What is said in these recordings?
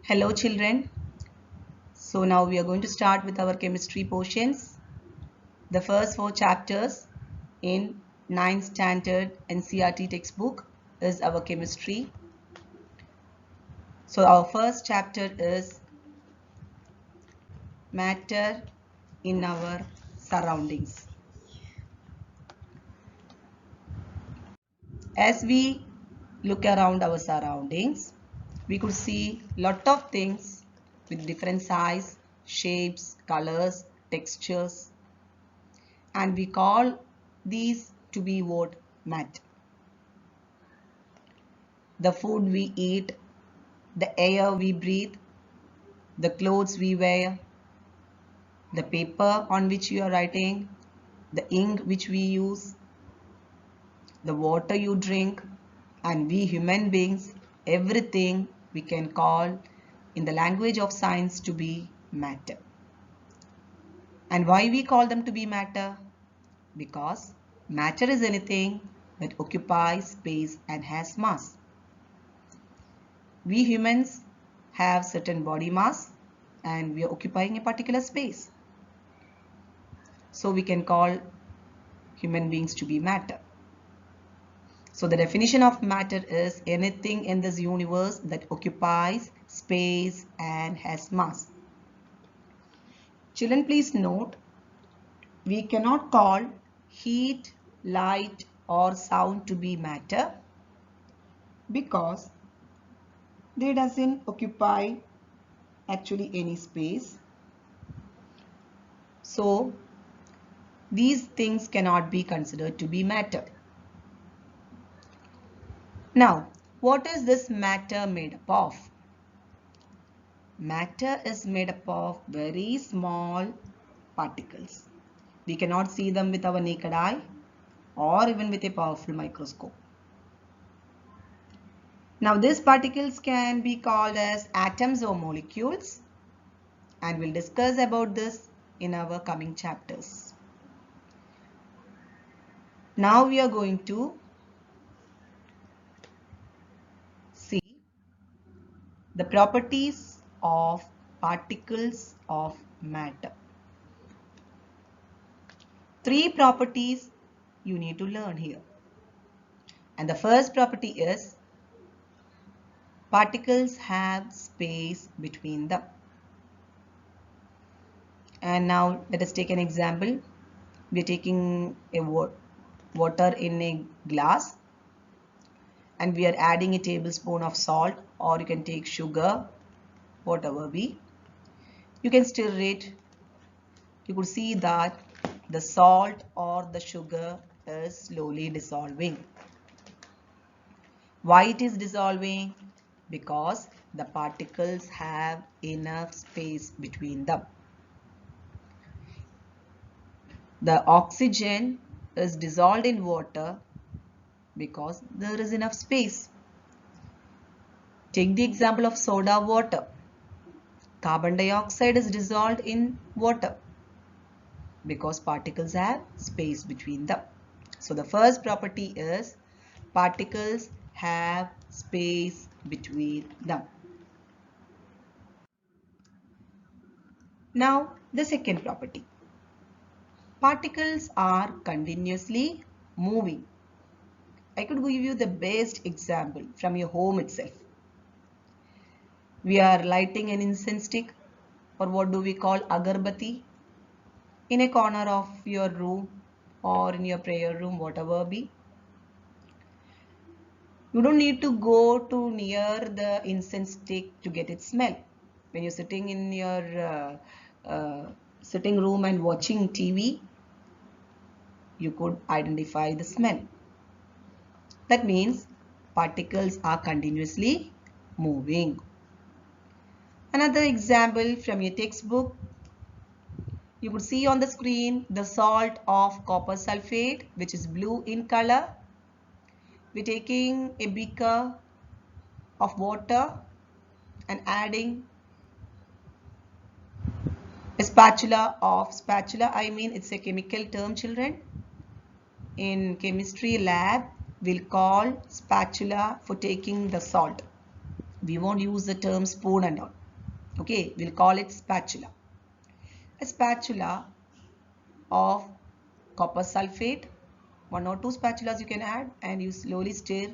Hello children. So now we are going to start with our chemistry portions. The first 4 chapters in 9th standard NCERT textbook is our chemistry. So our first chapter is matter in our surroundings. As we look around our surroundings, we could see lot of things with different size, shapes, colors, textures, and we call these to be what? Matter. The food we eat, the air we breathe, the clothes we wear, the paper on which you are writing, the ink which we use, the water you drink, and we human beings, everything we can call in the language of science to be matter. And why we call them to be matter? Because matter is anything that occupies space and has mass. We humans have certain body mass and we are occupying a particular space. So we can call human beings to be matter. So the definition of matter is anything in this universe that occupies space and has mass. Children, please note, we cannot call heat, light or sound to be matter because they doesn't occupy actually any space. So these things cannot be considered to be matter. Now, what is this matter made up of? Matter is made up of very small particles. We cannot see them with our naked eye or even with a powerful microscope. Now, these particles can be called as atoms or molecules, and we'll discuss about this in our coming chapters. Now we are going to see the properties of particles of matter. 3 properties you need to learn here. And the first property is particles have space between them. And now let us take an example. We are taking a water in a glass and we are adding a tablespoon of salt, or you can take sugar, whatever be. You can stir it. You could see that the salt or the sugar is slowly dissolving. Why it is dissolving? Because the particles have enough space between them. The oxygen is dissolved in water because there is enough space. Take the example of soda water. Carbon dioxide is dissolved in water because particles have space between them. So the first property is particles have space between them. Now the second property. Particles are continuously moving. I could give you the best example from your home itself. We are lighting an incense stick, or what do we call agarbatti, in a corner of your room or in your prayer room, whatever be. You don't need to go to near the incense stick to get its smell. When you're sitting in your sitting room and watching TV, you could identify the smell. That means particles are continuously moving. Another example from your textbook, you could see on the screen the salt of copper sulfate, which is blue in color. We're taking a beaker of water and adding a spatula of spatula. I mean, it's a chemical term, children. In chemistry lab, we'll call spatula for taking the salt. We won't use the term spoon and all. Okay, we'll call it spatula. A spatula of copper sulfate, 1 or 2 spatulas you can add, and you slowly stir.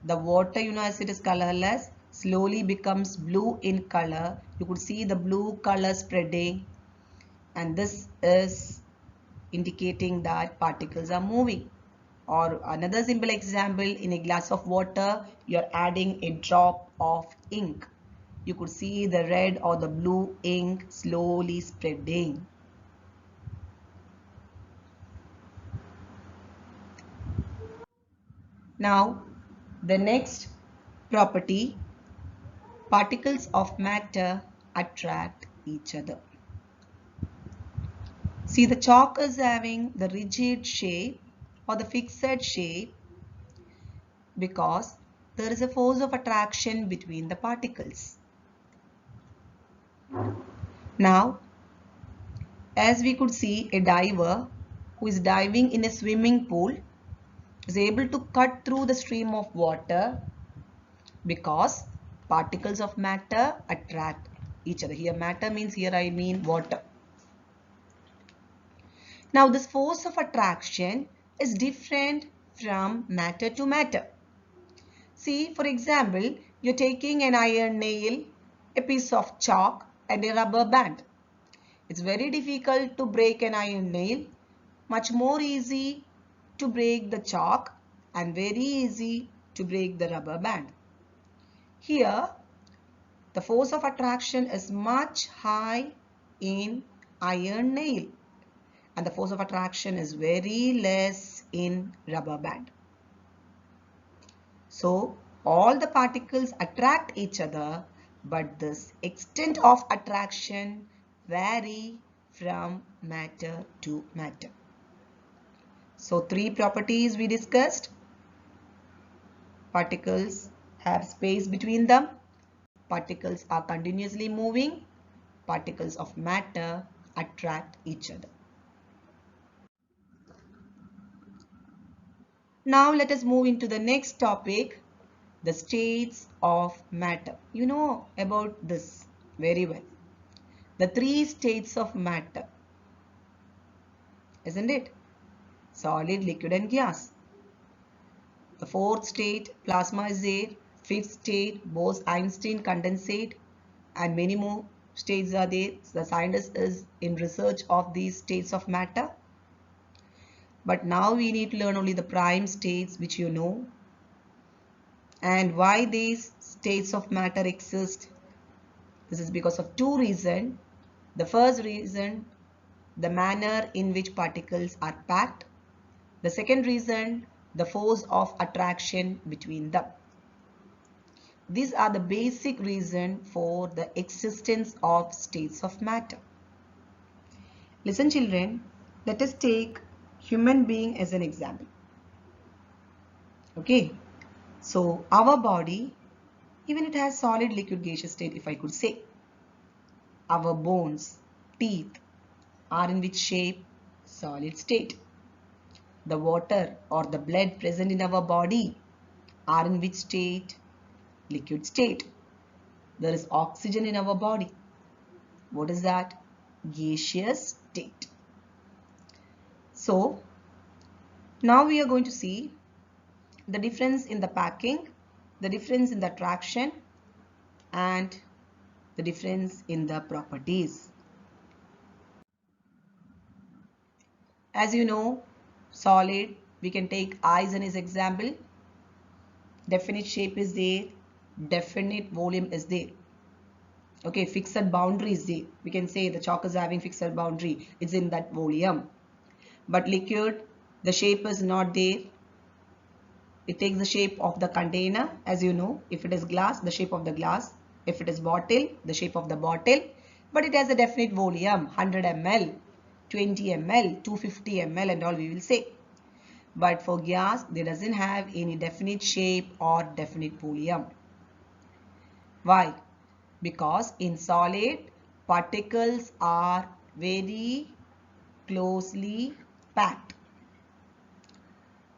The water, as it is colorless, slowly becomes blue in color. You could see the blue color spreading, and this is indicating that particles are moving. Or another simple example, in a glass of water, you're adding a drop of ink. You could see the red or the blue ink slowly spreading. Now, the next property, particles of matter attract each other. See, the chalk is having the rigid shape or the fixed shape because there is a force of attraction between the particles. Now, as we could see, a diver who is diving in a swimming pool is able to cut through the stream of water because particles of matter attract each other. Here matter means, here I mean water. Now this force of attraction is different from matter to matter. See, for example, you're taking an iron nail, a piece of chalk and a rubber band. It's very difficult to break an iron nail, much more easy to break the chalk and very easy to break the rubber band. Here, the force of attraction is much high in iron nail and the force of attraction is very less in rubber band. So, all the particles attract each other, but this extent of attraction vary from matter to matter. So, 3 properties we discussed. Particles have space between them. Particles are continuously moving. Particles of matter attract each other. Now let us move into the next topic, the states of matter. You know about this very well. The 3 states of matter, isn't it? Solid, liquid and gas. The 4th state, plasma is there. 5th state, Bose-Einstein condensate, and many more states are there. The scientist is in research of these states of matter. But now we need to learn only the prime states which you know. And why these states of matter exist? This is because of 2 reasons. The first reason, the manner in which particles are packed. The second reason, the force of attraction between them. These are the basic reasons for the existence of states of matter. Listen children, let us take human being as an example. Okay, so our body, even it has solid, liquid, gaseous state, if I could say. Our bones, teeth are in which shape? Solid state. The water or the blood present in our body are in which state? Liquid state. There is oxygen in our body. What is that? Gaseous state. So, now we are going to see the difference in the packing, the difference in the attraction, and the difference in the properties. As you know, solid, we can take eyes as an example. Definite shape is there, definite volume is there. Okay, fixed boundary is there. We can say the chalk is having fixed boundary, it's in that volume. But liquid, the shape is not there. It takes the shape of the container, as you know. If it is glass, the shape of the glass. If it is bottle, the shape of the bottle. But it has a definite volume, 100 ml, 20 ml, 250 ml and all we will say. But for gas, there doesn't have any definite shape or definite volume. Why? Because in solid, particles are very closely packed.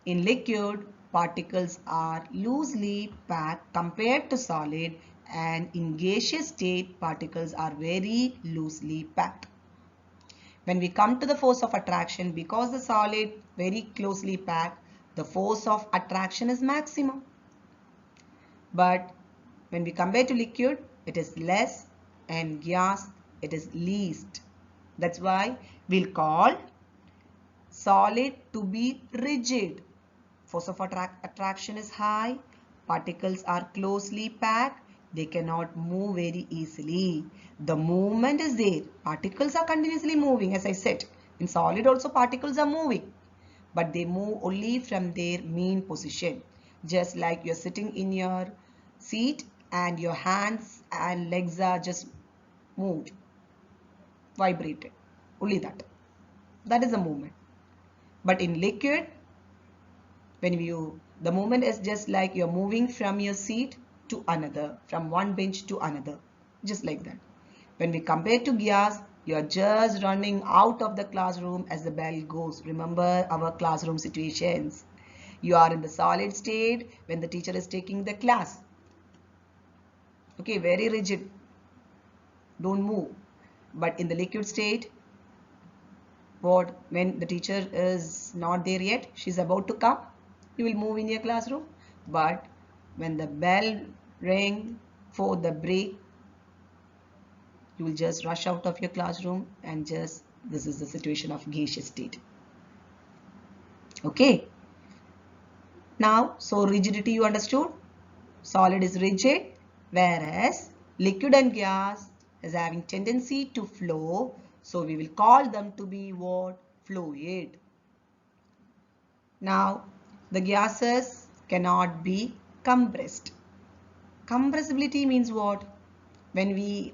In liquid, particles are loosely packed compared to solid, and in gaseous state, particles are very loosely packed. When we come to the force of attraction, because the solid very closely packed, the force of attraction is maximum. But when we compare to liquid, it is less, and gas, it is least. That's why we'll call solid to be rigid. Force of attraction is high. Particles are closely packed. They cannot move very easily. The movement is there. Particles are continuously moving, as I said. In solid also particles are moving. But they move only from their mean position. Just like you're sitting in your seat and your hands and legs are just moved, vibrated. Only that. That is the movement. But in liquid, the movement is just like you're moving from your seat to another, from one bench to another, just like that. When we compare to gas, you're just running out of the classroom as the bell goes. Remember our classroom situations. You are in the solid state when the teacher is taking the class. Okay, very rigid. Don't move. But in the liquid state, when the teacher is not there yet, she's about to come, you will move in your classroom. But when the bell ring for the break, you will just rush out of your classroom and this is the situation of gaseous state. Okay. Now, so rigidity you understood. Solid is rigid, whereas liquid and gas is having tendency to flow. So we will call them to be what? Fluid. Now, the gases cannot be compressed. Compressibility means what? When we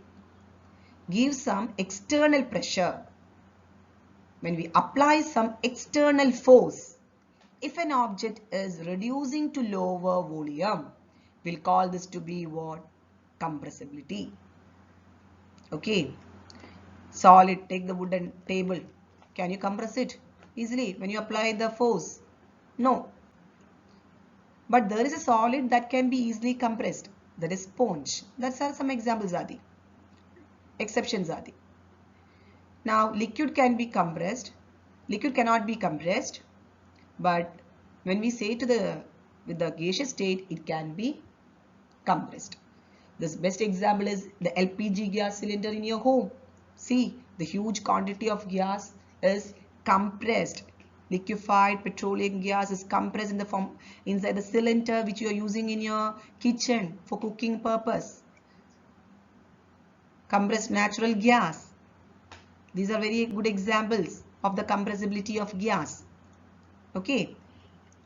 give some external pressure, when we apply some external force, if an object is reducing to lower volume, we'll call this to be what? Compressibility. Okay. Solid, take the wooden table. Can you compress it easily when you apply the force? No. But there is a solid that can be easily compressed. That is sponge. That's some examples are the exceptions are the. Now liquid can be compressed. Liquid cannot be compressed. But when we say with the gaseous state, it can be compressed. This best example is the LPG gas cylinder in your home. See, the huge quantity of gas is compressed. Liquefied petroleum gas is compressed in the form inside the cylinder which you are using in your kitchen for cooking purpose. Compressed natural gas. These are very good examples of the compressibility of gas. Okay.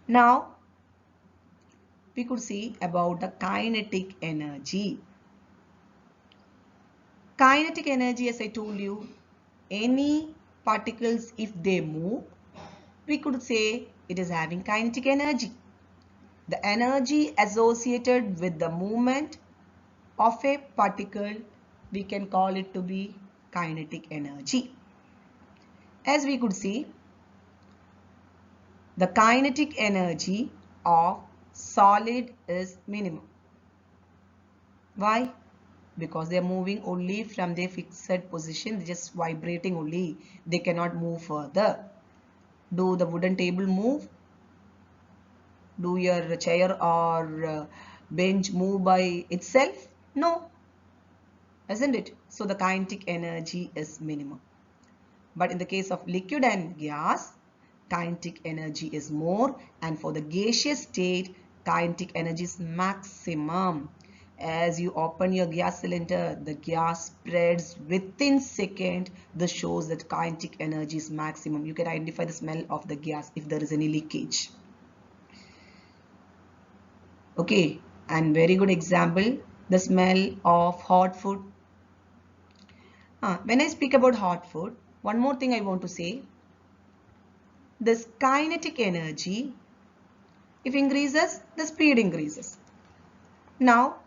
Now, we could see about the kinetic energy. Kinetic energy, as I told you, any particles, if they move, we could say it is having kinetic energy. The energy associated with the movement of a particle, we can call it to be kinetic energy. As we could see, the kinetic energy of solid is minimum. Why? Because they are moving only from their fixed position, they are just vibrating only. They cannot move further. Do the wooden table move? Do your chair or bench move by itself? No, isn't it? So the kinetic energy is minimum. But in the case of liquid and gas, kinetic energy is more, and for the gaseous state, kinetic energy is maximum. As you open your gas cylinder, the gas spreads within second. This shows that kinetic energy is maximum. You can identify the smell of the gas if there is any leakage. Okay, and very good example, the smell of hot food. When I speak about hot food, one more thing I want to say. This kinetic energy, if increases, the speed increases. Now,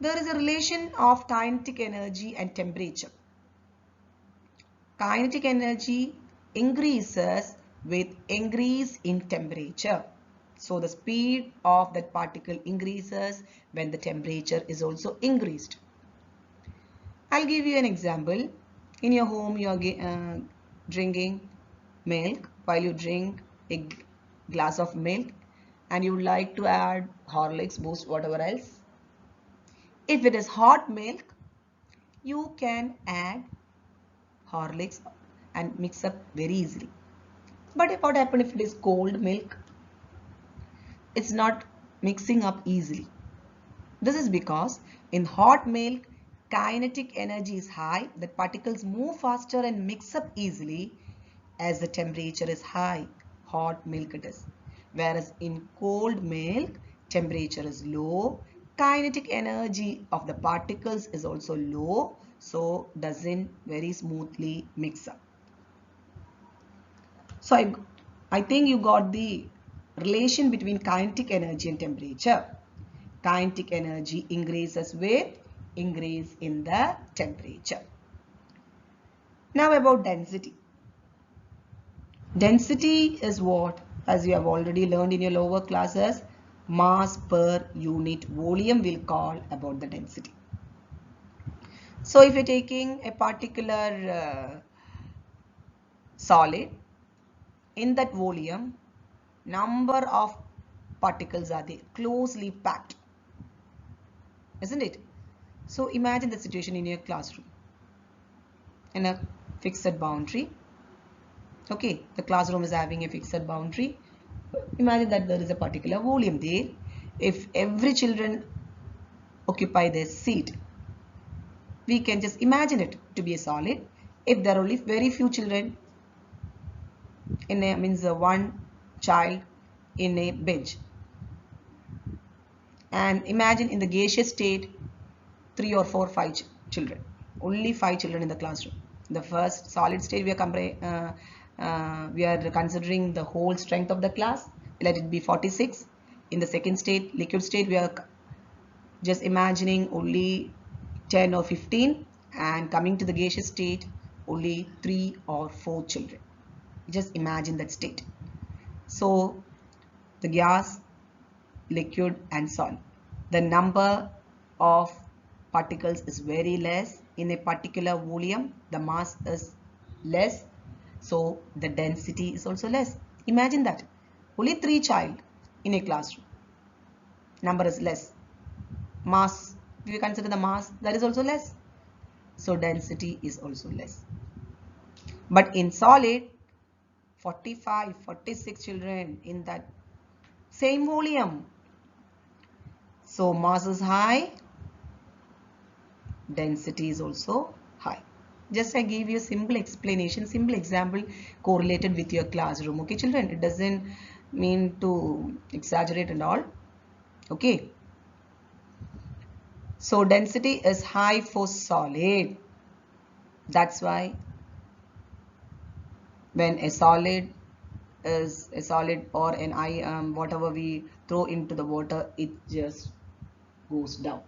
there is a relation of kinetic energy and temperature. Kinetic energy increases with increase in temperature. So the speed of that particle increases when the temperature is also increased. I'll give you an example. In your home, you are drinking milk. While you drink a glass of milk and you would like to add Horlicks, Boost, whatever else. If it is hot milk, you can add Horlicks and mix up very easily. But what happens if it is cold milk? It's not mixing up easily. This is because in hot milk, kinetic energy is high, the particles move faster and mix up easily as the temperature is high. Hot milk it is. Whereas in cold milk, temperature is low, kinetic energy of the particles is also low, so doesn't very smoothly mix up. So I think you got the relation between kinetic energy and temperature. Kinetic energy increases with increase in the temperature. Now about density. Density is what? As you have already learned in your lower classes, mass per unit volume will call about the density. So if you're taking a particular solid, in that volume, number of particles are there, closely packed, isn't it? So imagine the situation in your classroom. In a fixed boundary. Okay, the classroom is having a fixed boundary. Imagine that there is a particular volume there. If every children occupy their seat, we can just imagine it to be a solid. If there are only very few children in a means one child in a bench, and imagine in the gaseous state 3 or 4 5 children, only 5 children in the classroom. The first solid state we are considering the whole strength of the class, let it be 46. In the second state, liquid state, we are just imagining only 10 or 15, and coming to the gaseous state, only 3 or 4 children. Just imagine that state. So the gas, liquid and solid, the number of particles is very less. In a particular volume, the mass is less, so the density is also less. Imagine that only 3 child in a classroom, number is less. Mass, if you consider the mass, that is also less, so density is also less. But in solid, 45 46 children in that same volume, so mass is high, density is also high. Just I gave you a simple explanation, simple example correlated with your classroom. Okay children, it doesn't mean to exaggerate and all. Okay, so density is high for solid. That's why when a solid is a solid or an ion, whatever we throw into the water, it just goes down,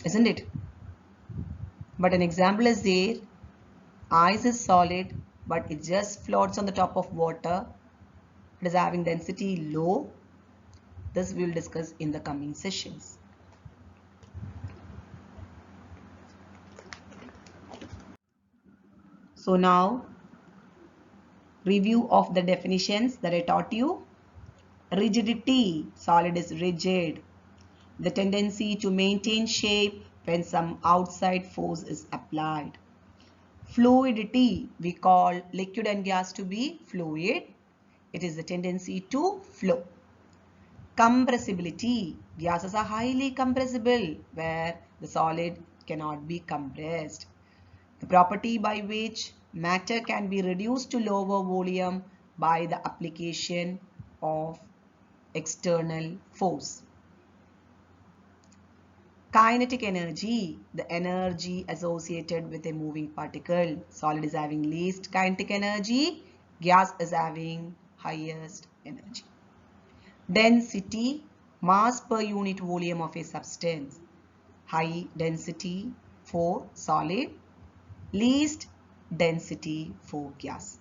isn't it? But an example is there, ice is solid but it just floats on the top of water. It is having density low. This we will discuss in the coming sessions. So now review of the definitions that I taught you. Rigidity, solid is rigid. The tendency to maintain shape when some outside force is applied. Fluidity, we call liquid and gas to be fluid. It is the tendency to flow. Compressibility, gases are highly compressible where the solid cannot be compressed. The property by which matter can be reduced to lower volume by the application of external force. Kinetic energy, the energy associated with a moving particle. Solid is having least kinetic energy, gas is having highest energy. Density, mass per unit volume of a substance. High density for solid, least density for gas.